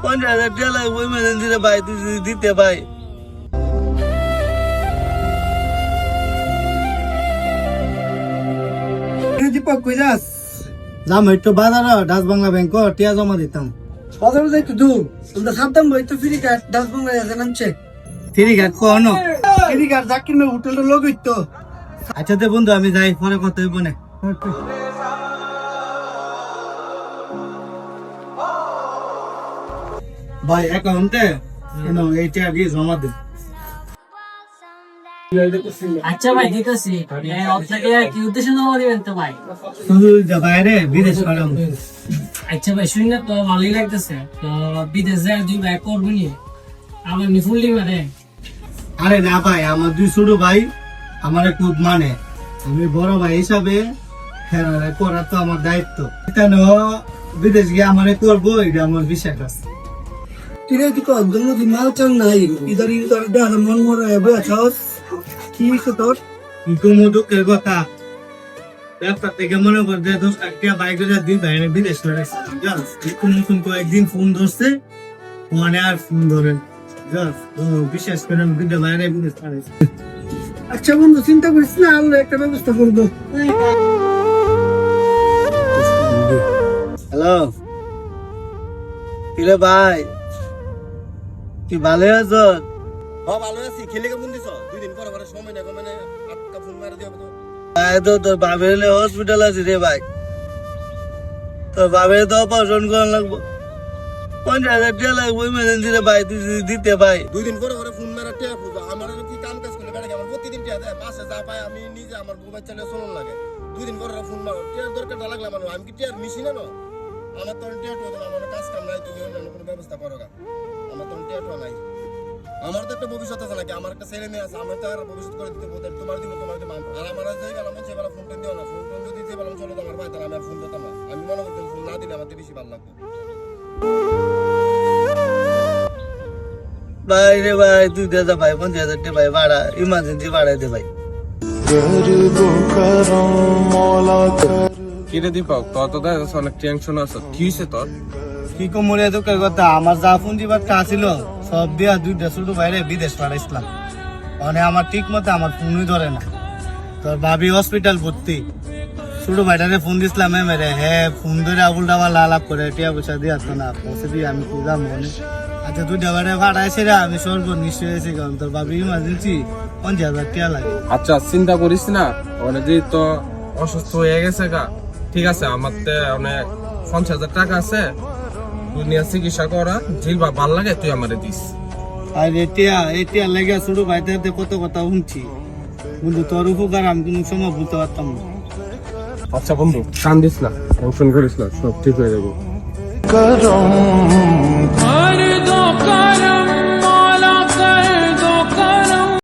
50,000 টাকা লাগবে ইমার্জেন্সি রে ভাই, তুই যদি দিতে ভাই। দীপক কই যাস? যাম একটু বাজার ডাচ বাংলা ব্যাংক টিয়া জমা দিতাম। বাজারে যাই তো দূর, তোমরা সাবধান ভাই তো ফ্রি কার্ড 10 বাংলা আছে নামছে। ফ্রি ঘাট কোন? ফ্রি কার্ড জাকির মে হোটেলটা লোক হইতো। আচ্ছা তে বন্ধু আমি যাই, পরে কথা হইব না। ভাই অ্যাকাউন্টে এই টাকা দিয়ে জমা দে। আচ্ছা ভাই দিতেছি। আপনাকে কি উদ্দেশ্যে জমা দিবেন তো ভাই? শুধু বাইরে বিদেশ পাঠাম। আচ্ছা ভাই শুনে তো ভালোই লাগতেছে। তো বিদেশ যায় দুই ভাই করবনি, আমার নিফুল্লি মানে। আরে না ভাই, আমার দুই ছোট ভাই আমার খুব মানে, আমি বড় ভাই হিসাবে হ্যাঁ করার তো আমার দায়িত্ব। কেন বিদেশ গিয়ে আমার করবো, এটা আমার বিশ্বাস আছে। কিরে দীপক, জন্মদিন মাল চান নাই, ইদার ইদার ডাল মন মরা হবে আছাস। কি হইছে তোর? কোনো দুঃখের কথা, ব্যবসা থেকে মনে কর যে 10 লাখ টাকা বাইক দিন ভাই বিদেশ করে নতুন কয়েকদিন ফোন ধরছে, মানে আর ফোন ধরেন বিশেষ করে দুইটা বাইরে বিদেশ করে। আচ্ছা বন্ধু চিন্তা করিস না, আল্লাহ একটা ব্যবস্থা করবো। হ্যালো কিরে ভাই, কি ভালো আছো? ভালো আছি। খেলে কেমন দিছ? 2 দিন পরে পরে সময় না মানে আটকা ফোন মারা দিও তো। তো তোর বাপের হসপিটাল আছে রে ভাই, তোর বাপের তো অপারেশন করা লাগবো। 50,000 টাকা লাগবে ইমার্জেন্সি রে ভাই, তুই যদি দিতে ভাই। 2 দিন পরে পরে ফোন মারা টিয়া খুঁজো। আমার কি কাম কাজ করলে বেড়ে আমার প্রতিদিন টিয়া দেয়, মাসে যা পাই আমি নিজে আমার মোবাইল চালিয়ে চলন লাগে। 2 দিন পরে ফোন মারো, টিয়ার দরকারটা লাগলে আমার, আমি কি টিয়ার মিশি না? আমার তো টিয়া টো আমার কাজ কাম নাই, তুমি অন্য কোনো ব্যবস্থা করো গা। আমার তো টিয়া টো নাই। আমার তো একটা ভবিষ্যৎ আছে নাকি, আমার একটা ছেলে মেয়ে আছে, আমি তো আর ভবিষ্যৎ করে দিতে বলতে তোমার দিব আর আমার যাই গেলাম সে বেলা ফোন দিও না, ফোন যদি দিতে পারলাম চলো তোমার ভাই, তাহলে আমি আর ফোন দিতাম না। আমি মনে করতাম ফোন না দিলে আমার বেশি ভালো লাগতো। ভাই রে ভাই, তুই দে দে ভাই 50,000 টাকা ভাই ভাড়া, ইমার্জেন্সি ভাড়া দে ভাই। কিরে দীপক, তোর তো দেখা অনেক টেনশন আছে, কি হয়েছে তোর? কি কমরে দুঃখের কথা, আমার যা পুঁজি বার্তা ছিল সব দিয়া দুইটা ছোট ভাইরে বিদেশ পাঠাইছিলাম। মানে আমার ঠিক মতো আমার ফোনই ধরে না, তোর ভাবি হসপিটাল ভর্তি। ছোট ভাইটারে ফোন দিছিলাম মেরে, হ্যাঁ ফোন ধরে আবুল ডাবল আলাপ করে টিয়া পয়সা দিয়ে আসতো না, পয়সা দিয়ে আমি খুঁজাম মনে। আচ্ছা দুইটা ভাইরে ভাড়াইছে রে, আমি সর্বনিশ্চ হয়েছি, কারণ তোর ভাবি ইমার্জেন্সি 50,000 টাকা লাগে। আচ্ছা চিন্তা করিস না, অলরেডি তো অসুস্থ হয়ে গেছে গা। ঠিক আছে, আমার তো অনেক 50,000 টাকা আছে, তুই নিয়ে চিকিৎসা করা, জিলবা ভাল লাগে তুই আমারে দিস। আর এটিয়া লেগে ছোট ভাইতে কত কথা শুনছি, কিন্তু তোর উপকার আমি কোনো সময় বলতে পারতাম না। আচ্ছা বন্ধু কান্দিস না, টেনশন করিস না, সব ঠিক হয়ে যাবে।